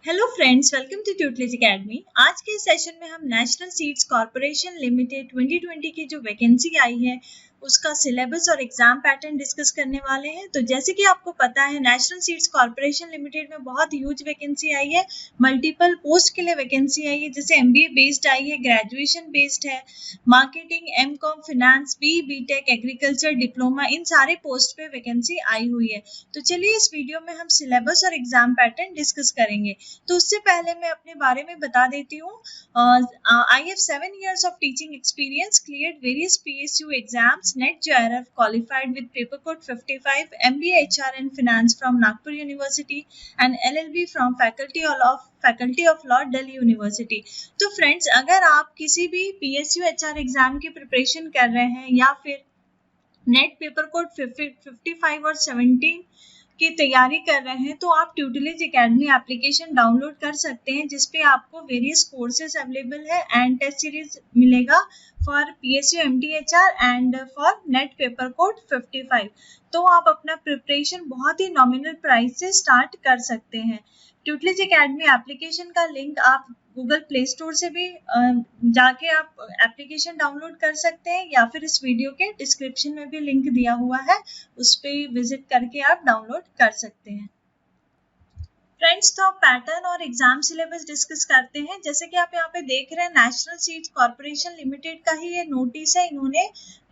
Hello friends, welcome to tutelage academy. आज के session में हम नेशनल सीड्स कॉर्पोरेशन लिमिटेड 2020 की जो वैकेंसी आई है उसका सिलेबस और एग्जाम पैटर्न डिस्कस करने वाले हैं। तो जैसे कि आपको पता है, नेशनल सीड्स कॉर्पोरेशन लिमिटेड में बहुत ह्यूज वैकेंसी आई है, मल्टीपल पोस्ट के लिए वैकेंसी आई है, जैसे एमबीए बेस्ड आई है, ग्रेजुएशन बेस्ड है, marketing, MCom, finance, BTech, agriculture, diploma, इन सारे पोस्ट पे वैकेंसी आई हुई है। तो चलिए इस वीडियो में हम सिलेबस और एग्जाम पैटर्न डिस्कस करेंगे। तो उससे पहले मैं अपने बारे में बता देती हूँ। I have 7 years of teaching experience, cleared various PSU exams, NET JRF, qualified with paper code 55, MBA HR and Finance from Nagpur University and LLB from Faculty of Law, Delhi University। तो friends, अगर आप किसी भी PSU HR exam की preparation कर रहे हैं या फिर नेट पेपर कोड 55 और 17 की तैयारी कर रहे हैं तो आप ट्यूटलेज एकेडमी एप्लीकेशन डाउनलोड कर सकते हैं, जिसपे आपको वेरियस कोर्सेज अवेलेबल है एंड टेस्ट सीरीज मिलेगा for PSU MTHR and for net paper code 55। तो आप अपना प्रिपरेशन बहुत ही नॉमिनल प्राइस से स्टार्ट कर सकते हैं। ट्यूटलेज एकेडमी एप्लीकेशन का लिंक आप गूगल प्ले स्टोर से भी जाके आप एप्लीकेशन डाउनलोड कर सकते हैं, या फिर इस वीडियो के डिस्क्रिप्शन में भी लिंक दिया हुआ है, उस पर विजिट करके आप डाउनलोड कर सकते हैं। फ्रेंड्स, तो आप पैटर्न और एग्जाम सिलेबस डिस्कस करते हैं। जैसे कि आप यहाँ पे देख रहे हैं, नेशनल सीड्स कॉर्पोरेशन लिमिटेड का ही ये नोटिस है। इन्होंने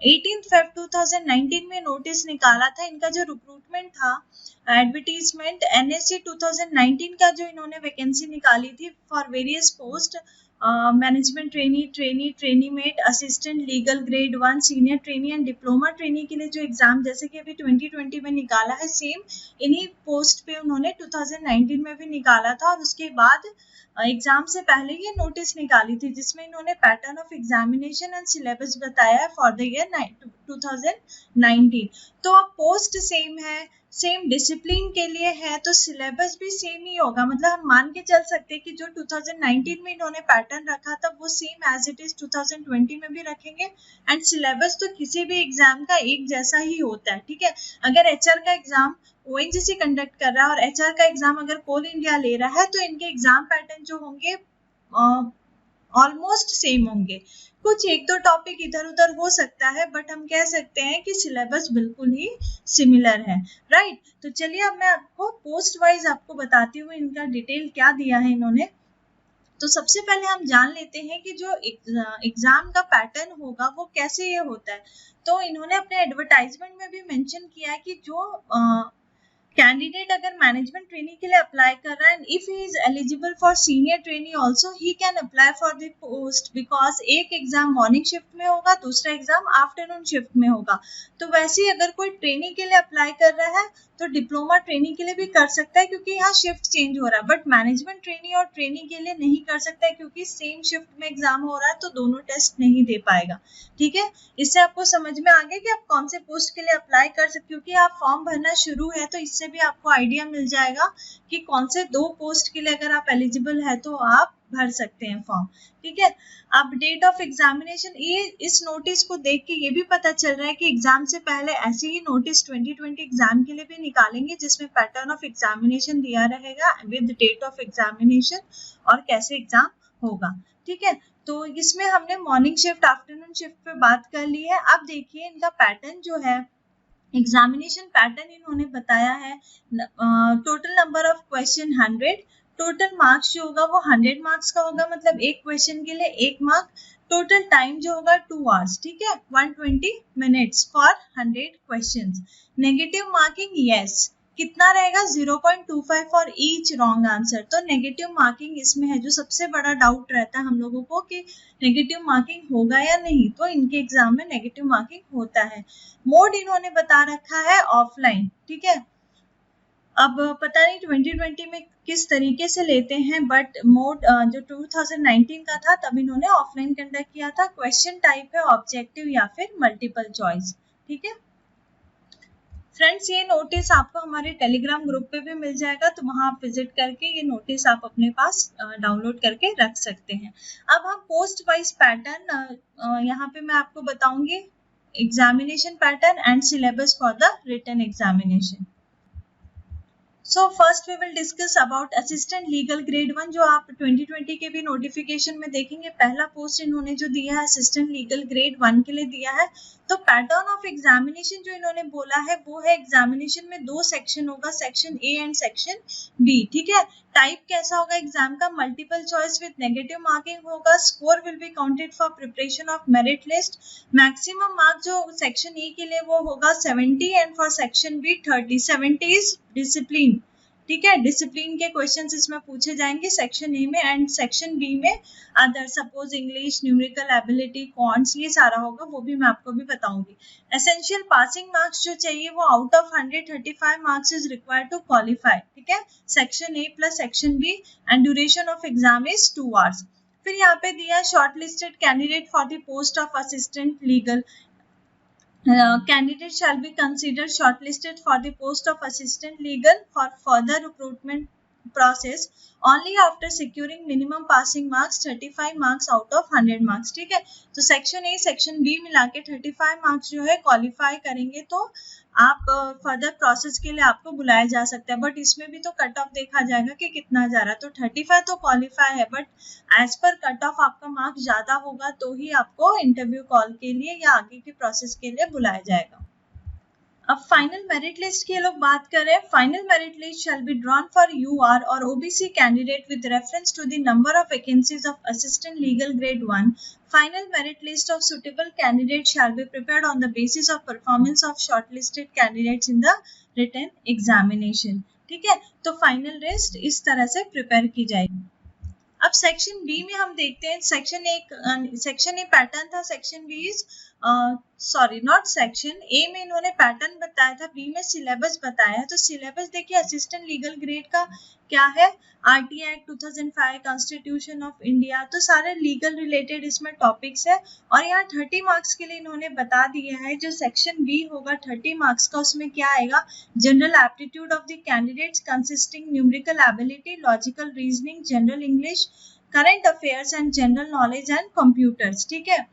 18 Feb 2019 में नोटिस निकाला था। इनका जो रिक्रूटमेंट था, एडवर्टीजमेंट, NSC 2019 का जो इन्होंने वैकेंसी निकाली थी for various post, management trainee मेट, assistant legal grade 1, senior trainee and diploma trainee के लिए जो एग्जाम जैसे कि अभी 2020 में निकाला है, सेम इन्हीं पोस्ट पे उन्होंने 2019 में भी निकाला था। और उसके बाद एग्जाम से पहले ये नोटिस निकाली थी, जिसमें इन्होंने pattern of examination and syllabus बताया है फॉर द ईयर 2019। तो अब पोस्ट सेम है, सेम डिसिप्लिन के लिए है, तो सिलेबस भी सेम ही होगा। मतलब हम मान के चल सकते हैं कि जो 2019 में इन्होंने पैटर्न रखा था वो सेम एज इट इज 2020 में भी रखेंगे। एंड सिलेबस तो किसी भी एग्जाम का एक जैसा ही होता है, ठीक है। अगर HR का एग्जाम ONGC कंडक्ट कर रहा है और HR का एग्जाम अगर कोल इंडिया ले रहा है, तो इनके एग्जाम पैटर्न जो होंगे ऑलमोस्ट सेम होंगे। कुछ एक दो टॉपिक इधर उधर हो सकता है, बट हम कह सकते हैं कि सिलेबस बिल्कुल ही सिमिलर है, राइट। तो चलिए अब मैं आपको पोस्ट वाइज आपको बताती हूँ इनका डिटेल क्या दिया है इन्होंने। तो सबसे पहले हम जान लेते हैं कि जो एग्जाम का पैटर्न होगा वो कैसे ये होता है। तो इन्होंने अपने एडवर्टाइजमेंट में भी मेंशन किया है कि जो कैंडिडेट अगर मैनेजमेंट ट्रेनिंग के लिए अप्लाई कर रहा है, if he is eligible for senior training also he can apply for the post, because एक एग्जाम मॉर्निंग शिफ्ट में होगा, दूसरा एग्जाम आफ्टरनून शिफ्ट में होगा। तो वैसे ही अगर कोई ट्रेनिंग के लिए अप्लाई कर रहा है तो डिप्लोमा ट्रेनिंग के लिए भी कर सकता है, क्योंकि यहाँ शिफ्ट चेंज हो रहा है। बट मैनेजमेंट ट्रेनिंग और ट्रेनिंग के लिए नहीं कर सकता है, क्योंकि सेम शिफ्ट में एग्जाम हो रहा है, तो दोनों टेस्ट नहीं दे पाएगा, ठीक है। इससे आपको समझ में आ गया कि आप कौन से पोस्ट के लिए अप्लाई कर सकते, क्योंकि आप फॉर्म भरना शुरू है तो इससे भी आपको आइडिया मिल जाएगा कि कौन से दो पोस्ट के लिए अगर आप एलिजिबल है तो आप भर सकते हैं फॉर्म, ठीक है। अब डेट ऑफ एग्जामिनेशन, ये इस नोटिस को देख के ये भी पता चल रहा है कि एग्जाम से पहले ऐसे ही नोटिस 2020 एग्जाम के लिए भी निकालेंगे, जिसमें पैटर्न ऑफ एग्जामिनेशन दिया रहेगा विद डेट ऑफ एग्जामिनेशन और कैसे एग्जाम होगा, ठीक है। तो इसमें हमने मॉर्निंग शिफ्ट, आफ्टरनून शिफ्ट पे बात कर ली है। अब देखिए इनका पैटर्न जो है, एग्जामिनेशन पैटर्न इन्होंने बताया है। Total number of question 100, total marks जो होगा वो 100 मार्क्स का होगा, मतलब एक क्वेश्चन के लिए 1 मार्क। टोटल टाइम जो होगा 2 आवर्स, ठीक है, 120 minutes for 100 questions. Negative marking, yes, कितना रहेगा, 0.25 फॉर ईच रॉन्ग आंसर। तो नेगेटिव मार्किंग इसमें है, जो सबसे बड़ा डाउट रहता है हम लोगों को कि नेगेटिव मार्किंग होगा या नहीं, तो इनके एग्जाम में नेगेटिव मार्किंग होता है। मोड इन्होंने बता रखा है ऑफलाइन, ठीक है। अब पता नहीं 2020 में किस तरीके से लेते हैं, बट मोड जो 2019 का था तब इन्होंने ऑफलाइन कंडक्ट किया था। क्वेश्चन टाइप है ऑब्जेक्टिव या फिर मल्टीपल चॉइस, ठीक है। फ्रेंड्स, ये नोटिस आपको हमारे टेलीग्राम ग्रुप पे भी मिल जाएगा, तो वहां आप विजिट करके ये नोटिस आप अपने पास डाउनलोड करके रख सकते हैं। अब हम पोस्ट वाइज पैटर्न यहाँ पे मैं आपको बताऊंगी, examination pattern and syllabus for the written examination. So first we will discuss about assistant legal grade 1, जो आप 2020 के भी नोटिफिकेशन में देखेंगे। पहला पोस्ट इन्होंने जो दिया है असिस्टेंट लीगल ग्रेड 1 के लिए दिया है। तो पैटर्न ऑफ एग्जामिनेशन जो इन्होंने बोला है वो है एग्जामिनेशन में 2 सेक्शन होगा, section A and section B. ठीक है, टाइप कैसा होगा एग्जाम का, multiple choice with negative marking होगा। Score will be counted for preparation of merit list. Maximum mark जो सेक्शन ए के लिए वो होगा 70 and for section B 30। 70 is discipline. ठीक है, डिसिप्लिन के क्वेश्चंस इसमें पूछे जाएंगे सेक्शन ए में, एंड सेक्शन बी में other, suppose English, numerical ability, quants, ये सारा होगा, वो भी मैं आपको भी बताऊंगी। एसेंशियल पासिंग मार्क्स जो चाहिए वो out of 135 marks is required to qualify. ठीक है, section A plus section B, and duration of exam is 2 hours. फिर यहाँ पे दिया short listed candidate for the post of assistant legal candidate shall be considered shortlisted for the post of assistant legal for further recruitment process only after securing minimum passing marks 35 marks out of 100 marks। ठीक है, तो section A section B मिला के 35 marks जो है qualify करेंगे तो आप फर्दर प्रोसेस के लिए आपको बुलाया जा सकता है। बट इसमें भी तो कट ऑफ देखा जाएगा कि कितना जा रहा है। तो 35 तो क्वालिफाई है, but as per cut off आपका मार्क्स ज्यादा होगा तो ही आपको इंटरव्यू कॉल के लिए या आगे के प्रोसेस के लिए बुलाया जाएगा। अब फाइनल मेरिट लिस्ट की लोग बात करें। Final merit list shall be drawn for UR और OBC candidate with reference to the number of vacancies of assistant legal grade 1। Final merit list of suitable candidate shall be prepared on the basis of performance of shortlisted candidates in the written examination. ठीक है, तो final list इस तरह से prepare की जाएगी। अब section B में हम देखते हैं, सेक्शन ए पैटर्न था, section B is sorry not section A में इन्होंने पैटर्न बताया था, बी में सिलेबस बताया है। तो सिलेबस देखिए असिस्टेंट लीगल ग्रेड का क्या है, RTI act 2005, constitution of India, तो सारे लीगल रिलेटेड इसमें टॉपिक्स है। और यहाँ 30 मार्क्स के लिए इन्होंने बता दिया है, जो सेक्शन बी होगा 30 मार्क्स का, उसमें क्या आएगा, general aptitude of the candidates consisting numerical ability, logical reasoning, general English, current affairs and general knowledge and computers. ठीक है,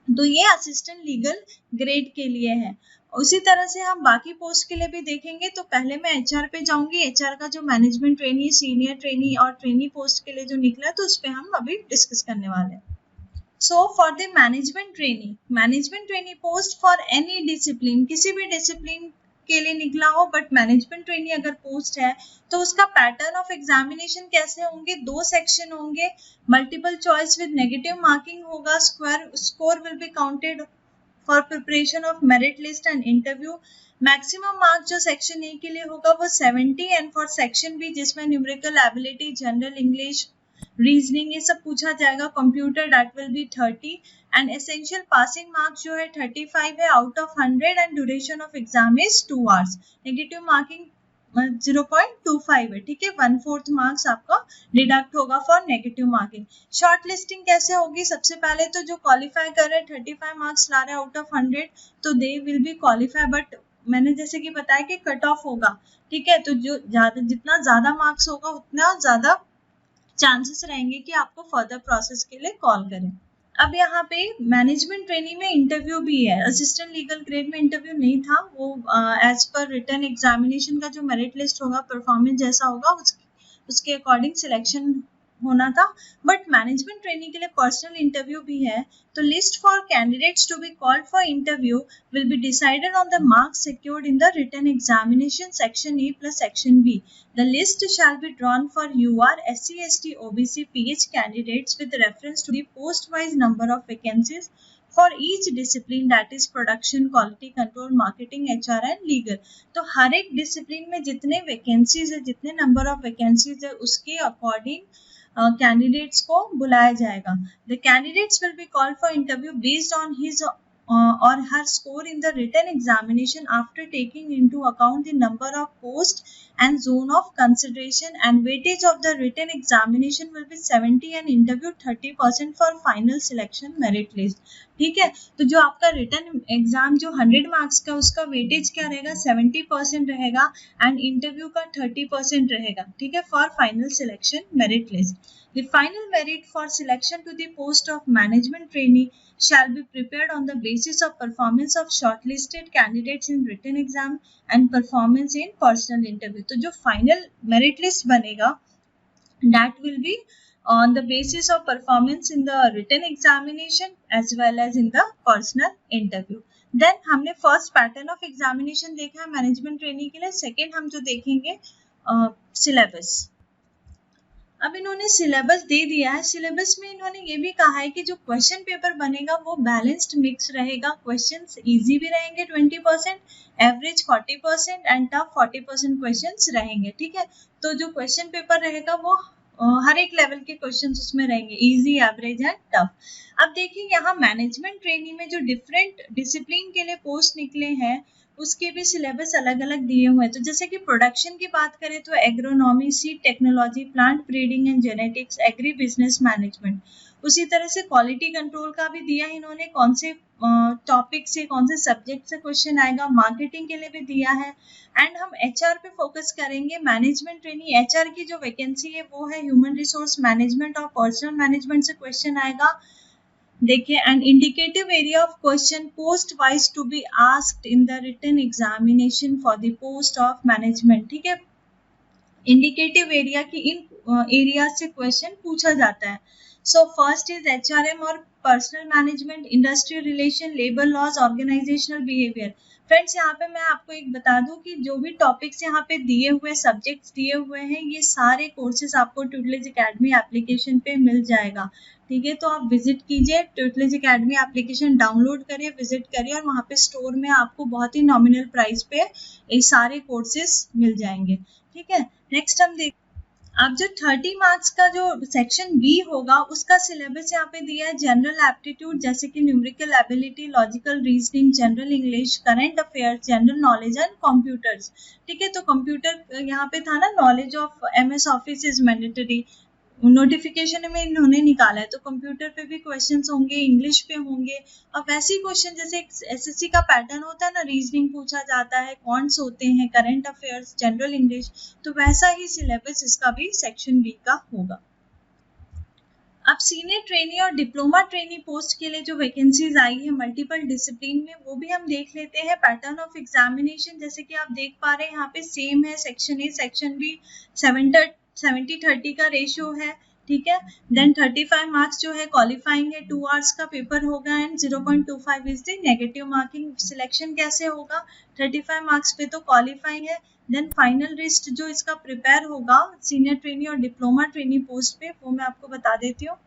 तो ये असिस्टेंट लीगल ग्रेड के लिए है। उसी तरह से हम बाकी पोस्ट के लिए भी देखेंगे। तो पहले मैं एचआर पे जाऊंगी। एचआर का जो मैनेजमेंट ट्रेनी, सीनियर ट्रेनी और ट्रेनी पोस्ट के लिए जो निकला है, तो उस पर हम अभी डिस्कस करने वाले हैं। So for the management trainee post for any discipline, किसी भी डिसिप्लिन के लिए निकला हो, बट मैनेजमेंट ट्रेनी अगर पोस्ट है तो उसका पैटर्न ऑफ एग्जामिनेशन कैसे होंगे, 2 सेक्शन होंगे, multiple choice with negative marking होगा, score will be counted for preparation of merit list and interview. Maximum mark जो सेक्शन ए के लिए होगा वो 70 एंड फॉर सेक्शन बी जिसमें numerical ability, general English, reasoning ये सब पूछा जाएगा, computer that will be 30 and essential passing marks जो है 35 है out of 100 and duration of exam is 2 hours. Negative marking 0.25 है। ठीक है, 1/4 मार्क्स आपका डिडक्ट होगा for negative marking. Short listing कैसे होगी, सबसे पहले तो जो क्वालिफाई कर रहे हैं 35 मार्क्स ला रहे हैं आउट ऑफ 100 तो they will be qualify, but मैंने जैसे कि बताया कि कट ऑफ होगा। ठीक है, तो जो जितना ज्यादा मार्क्स होगा उतना ज्यादा चांसेस रहेंगे कि आपको फर्दर प्रोसेस के लिए कॉल करें। अब यहाँ पे मैनेजमेंट ट्रेनिंग में इंटरव्यू भी है। असिस्टेंट लीगल ग्रेड में इंटरव्यू नहीं था, वो एज पर रिटन एग्जामिनेशन का जो मेरिट लिस्ट होगा, परफॉर्मेंस जैसा होगा उसके अकॉर्डिंग सिलेक्शन होना था। बट मैनेजमेंट ट्रेनिंग के लिए पर्सनल इंटरव्यू भी है। तो list for candidates to be called for interview will be decided on the marks secured in the written examination section A plus section B. The list shall be drawn for UR, SC, ST, OBC, PH candidates with reference to the post-wise number of vacancies for each discipline, that is production, quality control, marketing, HR and legal। तो हर एक discipline में जितने vacancies है, जितने number of vacancies है, उसके according candidates को बुलाया जाएगा। The candidates will be called for interview based on his or her score in the written examination after taking into account the number of posts and zone of consideration, and weightage of the written examination will be 70 and interview 30% for final selection merit list। ठीक है, तो जो आपका written exam जो 100 marks का, उसका weightage क्या रहेगा, 70% रहेगा एंड इंटरव्यू का 30% रहेगा। ठीक है, for final selection merit list. The final merit for selection to the post of management trainee shall be prepared on the basis of performance of shortlisted candidates in written exam and performance in personal interview। तो जो final merit list बनेगा that will be on the basis of performance in the written examination as well as in the personal interview. Then हमने first pattern of examination देखा है management training के लिए. Second हम जो देखेंगे सिलेबस. अब इन्होंने सिलेबस दे दिया है. सिलेबस में इन्होंने ये भी कहा है कि जो क्वेश्चन पेपर बनेगा वो बैलेंस्ड मिक्स रहेगा. क्वेश्चंस इजी भी रहेंगे 20%, एवरेज 40% एंड टफ 40% क्वेश्चंस रहेंगे. ठीक है, तो जो क्वेश्चन पेपर रहेगा वो हर एक लेवल के क्वेश्चंस उसमें रहेंगे, इजी, एवरेज एंड टफ. अब देखिए यहाँ मैनेजमेंट ट्रेनिंग में जो डिफरेंट डिसिप्लिन के लिए पोस्ट निकले हैं उसके भी सिलेबस अलग अलग दिए हुए हैं. तो जैसे कि प्रोडक्शन की बात करें तो agronomy, seed technology, plant breeding and genetics, agri business management. उसी तरह से क्वालिटी कंट्रोल का भी दिया है इन्होंने, कौन से टॉपिक से कौन से सब्जेक्ट से क्वेश्चन आएगा. मार्केटिंग के लिए भी दिया है. एंड हम एचआर पे फोकस करेंगे. मैनेजमेंट ट्रेनिंग एचआर की जो वैकेंसी है वो है ह्यूमन रिसोर्स मैनेजमेंट और पर्सनल मैनेजमेंट से क्वेश्चन आएगा. देखिए, and indicative area of question post wise to be asked in the written examination for the post of management. ठीक है, इंडिकेटिव एरिया की इन एरिया से क्वेश्चन पूछा जाता है. सो फर्स्ट इज एचआरएम और personal management, industrial relation, labour laws, organisational behaviour. Friends, यहाँ पे मैं आपको एक बता दूं कि जो भी टॉपिक्स यहाँ पे दिए हुए, सब्जेक्ट्स दिए हुए हैं, ये सारे कोर्सेज आपको ट्यूटलेज एकेडमी एप्लीकेशन पे मिल जाएगा. ठीक है, तो आप विजिट कीजिए, ट्यूटलेज एकेडमी एप्लीकेशन डाउनलोड करिए, विजिट करिए और वहाँ पे स्टोर में आपको बहुत ही नॉमिनल प्राइस पे ये सारे कोर्सेज मिल जाएंगे. ठीक है, नेक्स्ट हम देख, अब जो 30 मार्क्स का जो सेक्शन बी होगा उसका सिलेबस यहाँ पे दिया है. जनरल एप्टीट्यूड जैसे कि numerical ability, logical reasoning, general English, current affairs, general knowledge and computers. ठीक है, तो कंप्यूटर यहाँ पे था ना, knowledge of MS office is mandatory, notification में इन्होंने निकाला है. तो कंप्यूटर पे भी क्वेश्चंस होंगे, इंग्लिश पे होंगे. और वैसे ही क्वेश्चन जैसे एसएससी का पैटर्न होता है ना, रीजनिंग पूछा जाता है, कॉन्ट्स होते हैं, करंट अफेयर्स, जनरल इंग्लिश, तो वैसा ही सिलेबस इसका भी सेक्शन बी का होगा. अब सीनियर ट्रेनी और डिप्लोमा ट्रेनी पोस्ट के लिए जो वैकेंसीज आई है मल्टीपल डिसिप्लिन में, वो भी हम देख लेते हैं. पैटर्न ऑफ एग्जामिनेशन जैसे कि आप देख पा रहे हैं यहाँ पे सेम है. सेक्शन ए, सेक्शन बी 70-30 का रेशियो है. ठीक है, देन 35 मार्क्स जो है क्वालिफाइंग है, 2 आवर्स का पेपर होगा and 0.25 is the negative marking. Selection कैसे होगा, 35 मार्क्स पे तो क्वालिफाइंग है. देन फाइनल लिस्ट जो इसका प्रिपेयर होगा सीनियर ट्रेनी और डिप्लोमा ट्रेनी पोस्ट पे, वो मैं आपको बता देती हूँ.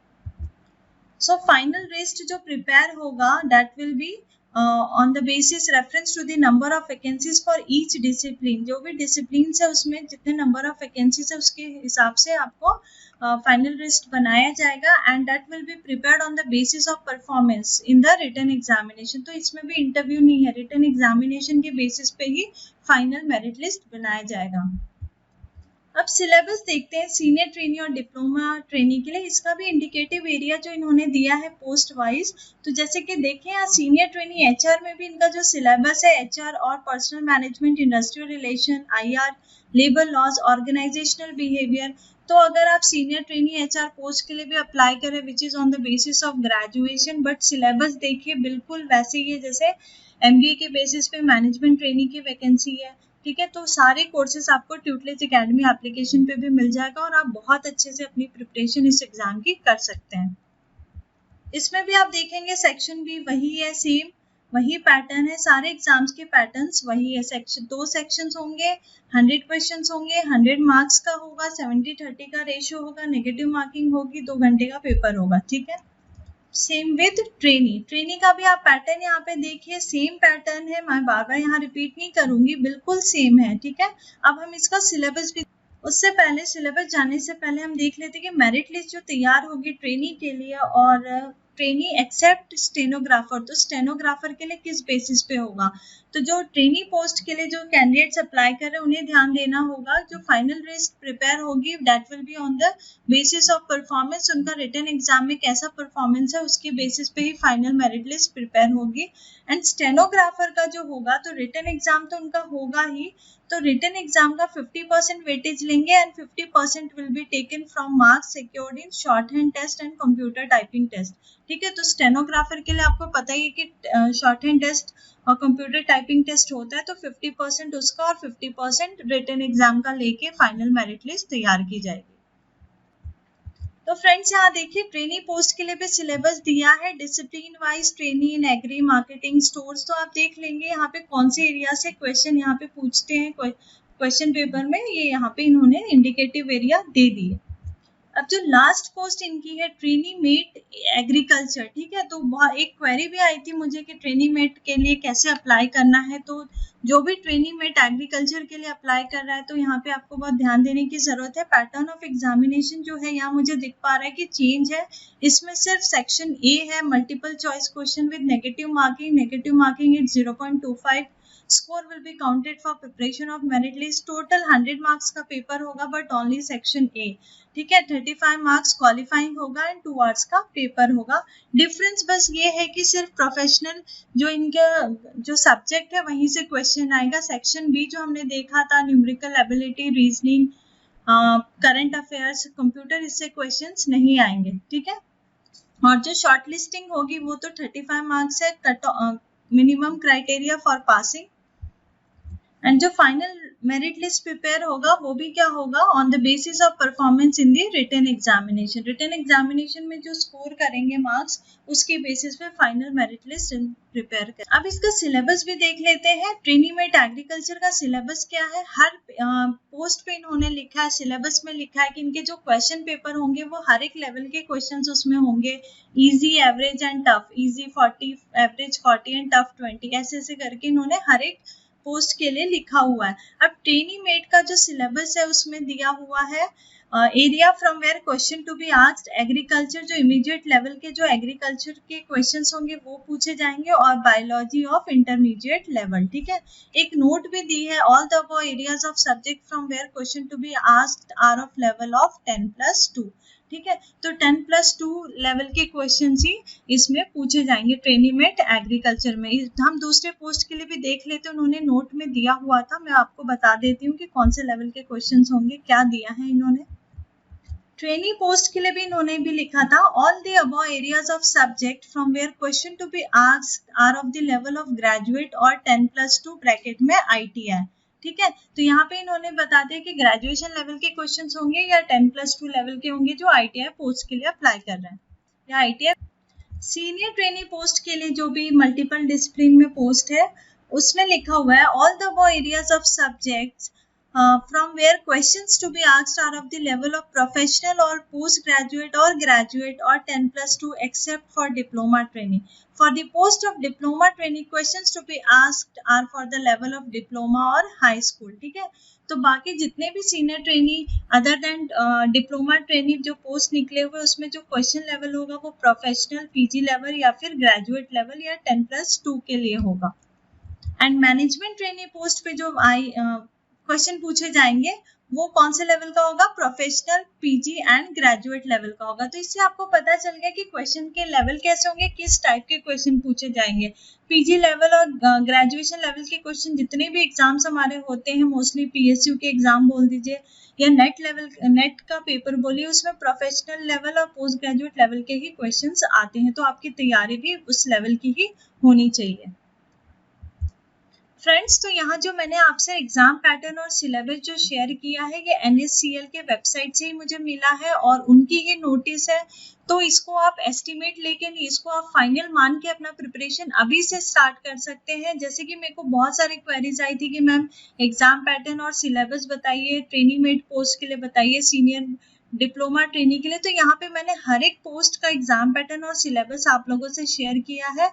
सो फाइनल लिस्ट जो प्रिपेयर होगा that will B on the basis reference to the number of vacancies for each discipline. जो भी डिसिप्लिन है उसमें जितने नंबर ऑफ वैकेंसीज है उसके हिसाब से आपको फाइनल लिस्ट बनाया जाएगा and that will be prepared on the basis of performance in the written examination. तो इसमें भी इंटरव्यू नहीं है, रिटन एग्जामिनेशन के बेसिस पे ही फाइनल मेरिट लिस्ट बनाया जाएगा. अब सिलेबस देखते हैं सीनियर ट्रेनी और डिप्लोमा ट्रेनी के लिए. इसका भी इंडिकेटिव एरिया जो इन्होंने दिया है पोस्ट वाइज, तो जैसे कि देखें यहाँ सीनियर ट्रेनी एचआर में भी इनका जो सिलेबस है एचआर और personal management, industrial relation, IR, labour laws, organisational behaviour. तो अगर आप सीनियर ट्रेनी एचआर पोस्ट के लिए भी अप्लाई करें which is on the basis of graduation, but syllabus देखिए बिल्कुल वैसे ही है जैसे एमबीए के बेसिस पे मैनेजमेंट ट्रेनी की वैकेंसी है. ठीक है, तो सारे कोर्सेज आपको ट्यूटलेज एकेडमी एप्लीकेशन पे भी मिल जाएगा और आप बहुत अच्छे से अपनी प्रिपरेशन इस एग्जाम की कर सकते हैं. इसमें भी आप देखेंगे सेक्शन भी वही है, सेम वही पैटर्न है, सारे एग्जाम्स के पैटर्न्स वही है. सेक्शन 2 सेक्शंस होंगे, 100 क्वेश्चंस होंगे, 100 मार्क्स का होगा, 70-30 का रेशियो होगा, नेगेटिव मार्किंग होगी, 2 घंटे का पेपर होगा. ठीक है, सेम विद ट्रेनी का भी आप पैटर्न यहाँ पे देखिए, सेम पैटर्न है, मैं बार बार यहाँ रिपीट नहीं करूंगी, बिल्कुल सेम है. ठीक है, अब हम इसका सिलेबस भी, उससे पहले सिलेबस जानने से पहले हम देख लेते हैं कि मेरिट लिस्ट जो तैयार होगी ट्रेनी के लिए और ट्रेनी एक्सेप्ट स्टेनोग्राफर, तो स्टेनोग्राफर के लिए किस बेसिस पे होगा. तो जो ट्रेनी पोस्ट के लिए जो कैंडिडेट्स अप्लाई कर रहे हैं उन्हें ध्यान देना होगा. जो फाइनल लिस्ट प्रिपेयर होगी that will be on the basis of performance. उनका रिटन एग्जाम में कैसा परफॉर्मेंस है उसके बेसिस पे ही फाइनल मेरिट लिस्ट प्रिपेयर होगी. एंड स्टेनोग्राफर का जो होगा तो रिटन एग्जाम तो उनका होगा ही, तो रिटन एग्जाम का 50% वेटेज लेंगे and 50% will be taken from marks secured in shorthand test and computer typing test. ठीक है, तो स्टेनोग्राफर के लिए आपको पता ही है कि शॉर्ट हैंड टेस्ट और कंप्यूटर टाइपिंग टेस्ट होता है तो 50% उसका और 50% रिटन एग्जाम का लेके फाइनल मेरिट लिस्ट तैयार की जाएगी। तो फ्रेंड्स यहाँ देखिए ट्रेनी पोस्ट के लिए भी सिलेबस दिया है डिसिप्लिन वाइज, ट्रेनी इन एग्री, मार्केटिंग, स्टोर्स। तो आप देख लेंगे यहाँ पे कौन से एरिया से क्वेश्चन यहाँ पे पूछते हैं क्वेश्चन पेपर में, ये यहाँ पे इन्होंने इंडिकेटिव एरिया दे दिए। अब जो लास्ट पोस्ट इनकी है ट्रेनी मेट एग्रीकल्चर, ठीक है। तो एक क्वेरी भी आई थी मुझे कि ट्रेनी मेट के लिए कैसे अप्लाई करना है। तो जो भी ट्रेनी मेट एग्रीकल्चर के लिए अप्लाई कर रहा है तो यहाँ पे आपको बहुत ध्यान देने की जरूरत है। पैटर्न ऑफ एग्जामिनेशन जो है यहाँ मुझे दिख पा रहा है कि चेंज है, इसमें सिर्फ सेक्शन ए है multiple choice question with negative marking it 0.25, score will be counted for preparation of merit list. Total 100 marks का पेपर होगा बट ओनली सेक्शन ए, ठीक है। 35 मार्क्स क्वालिफाइंग होगा एंड 2 आवर्स का पेपर होगा। डिफरेंस बस ये है कि सिर्फ प्रोफेशनल जो इनका जो सब्जेक्ट है वहीं से क्वेश्चन आएगा। सेक्शन बी जो हमने देखा था numerical ability, reasoning, current affairs, computer, इससे क्वेश्चंस नहीं आएंगे, ठीक है। और जो शॉर्ट लिस्टिंग होगी वो तो 35 मार्क्स है, minimum criteria for passing. And जो फाइनल मेरिट लिस्ट प्रिपेयर होगा वो भी क्या होगा, on the basis of performance in the written examination. Written examination में जो स्कोर करेंगे मार्क्स उसके बेसिस पे फाइनल मेरिट लिस्ट प्रिपेयर कर। अब इसका सिलेबस भी देख लेते हैं। ट्रेनी मेट एग्रीकल्चर का सिलेबस क्या है, हर पोस्ट पे इन्होंने लिखा है, सिलेबस में लिखा है कि इनके जो क्वेश्चन पेपर होंगे वो हर एक लेवल के क्वेश्चंस उसमें होंगे। Easy, average and tough, easy 40, average 40 and tough 20, ऐसे ऐसे करके इन्होंने हर एक पोस्ट के लिए लिखा हुआ है। अब ट्रेनी मेट का जो सिलेबस है उसमें दिया हुआ है area from where question to be asked agriculture, जो इमीडिएट लेवल के जो एग्रीकल्चर के क्वेश्चंस होंगे वो पूछे जाएंगे, और बायोलॉजी ऑफ इंटरमीडिएट लेवल, ठीक है। एक नोट भी दी है, all the above areas of subject from where question to be asked are of level of 10+2, ठीक है। तो 10+2 लेवल के क्वेश्चन ही इसमें पूछे जाएंगे ट्रेनी मेट एग्रीकल्चर में। हम दूसरे पोस्ट के लिए भी देख लेते हैं, उन्होंने नोट में दिया हुआ था, मैं आपको बता देती हूँ कि कौन से लेवल के क्वेश्चंस होंगे, क्या दिया है इन्होंने। ट्रेनी पोस्ट के लिए भी इन्होंने भी लिखा था, all the above areas of subject from where question to be asked are of the level of graduate और 10+2 ब्रैकेट में ITI, ठीक है। तो यहाँ पे इन्होंने बता दिया कि ग्रेजुएशन लेवल के क्वेश्चंस होंगे या 10+2 लेवल के होंगे जो ITI पोस्ट के लिए अप्लाई कर रहे हैं, या ITI सीनियर ट्रेनी पोस्ट के लिए जो भी मल्टीपल डिसिप्लिन में पोस्ट है उसमें लिखा हुआ है, all the above areas of subjects from where questions to be asked are of the level of professional or postgraduate or graduate or 10+2 except for diploma training. For the post of diploma training, questions to be asked are for the level of diploma or high school, ठीक है। तो बाकी जितने भी senior trainee other than diploma trainee जो post निकले हुए उसमें जो क्वेश्चन लेवल होगा वो प्रोफेशनल, PG लेवल या फिर ग्रेजुएट लेवल या 10+2 के लिए होगा। एंड मैनेजमेंट ट्रेनी पोस्ट पे जो क्वेश्चन पूछे जाएंगे वो कौन से लेवल का होगा, professional, PG and graduate level का होगा। तो इससे आपको पता चल गया कि क्वेश्चन के लेवल कैसे होंगे, किस टाइप के क्वेश्चन पूछे जाएंगे। PG लेवल और ग्रेजुएशन लेवल के क्वेश्चन जितने भी एग्जाम्स हमारे होते हैं, मोस्टली PSU के एग्जाम बोल दीजिए या नेट का पेपर बोलिए, उसमें प्रोफेशनल लेवल और पोस्ट ग्रेजुएट लेवल के ही क्वेश्चन आते हैं। तो आपकी तैयारी भी उस लेवल की ही होनी चाहिए। फ्रेंड्स, तो यहाँ जो मैंने आपसे एग्जाम पैटर्न और सिलेबस जो शेयर किया है ये NSCL के वेबसाइट से ही मुझे मिला है और उनकी ही नोटिस है। तो इसको आप एस्टिमेट लेके नहीं, इसको आप फाइनल मान के अपना प्रिपरेशन अभी से स्टार्ट कर सकते हैं। जैसे कि मेरे को बहुत सारी क्वेरीज आई थी कि मैम एग्जाम पैटर्न और सिलेबस बताइए, ट्रेनी मेट पोस्ट के लिए बताइए, सीनियर डिप्लोमा ट्रेनिंग के लिए। तो यहाँ पे मैंने हर एक पोस्ट का एग्जाम पैटर्न और सिलेबस आप लोगों से शेयर किया है।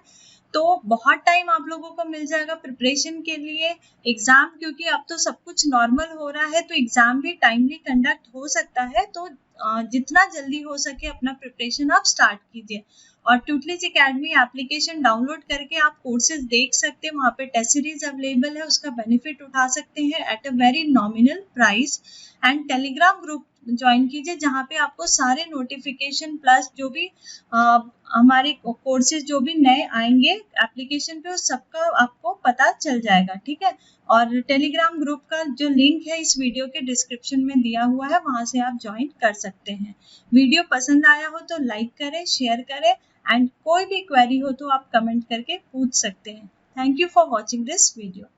तो बहुत टाइम आप लोगों को मिल जाएगा प्रिपरेशन के लिए एग्जाम, क्योंकि अब तो सब कुछ नॉर्मल हो रहा है तो एग्जाम भी टाइमली कंडक्ट हो सकता है। तो जितना जल्दी हो सके अपना प्रिपरेशन आप स्टार्ट कीजिए। और ट्यूटलीज एकेडमी एप्लीकेशन डाउनलोड करके आप कोर्सेज देख सकते हैं, वहाँ पे टेस्ट सीरीज अवेलेबल है, उसका बेनिफिट उठा सकते हैं at a very nominal price. And Telegram group join कीजिए जहाँ पे आपको सारे नोटिफिकेशन प्लस जो भी हमारे कोर्सेज जो भी नए आएंगे एप्लीकेशन पे, सबका आपको पता चल जाएगा, ठीक है। और टेलीग्राम ग्रुप का जो लिंक है इस वीडियो के डिस्क्रिप्शन में दिया हुआ है, वहां से आप ज्वाइन कर सकते हैं। वीडियो पसंद आया हो तो लाइक करें, शेयर करें एंड कोई भी क्वेरी हो तो आप कमेंट करके पूछ सकते हैं। Thank you for watching this video.